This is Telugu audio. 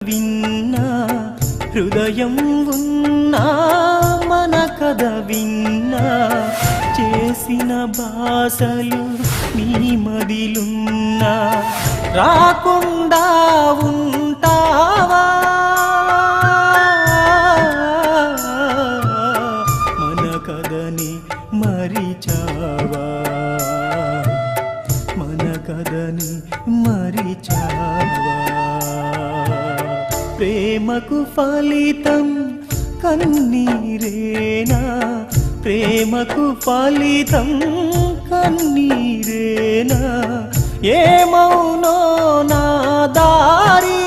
విన్నా హృదయం ఉన్నా మన కథ విన్నా చేసిన భాషలు నీ మదిలున్నా రాకుండా ఉంటావా మన కథని మరిచావా మన కథని మరిచావా ప్రేమకు ఫలితం కన్నీరేనా ప్రేమకు ఫలితం కన్నీరేనా ఏమౌనో నా దారి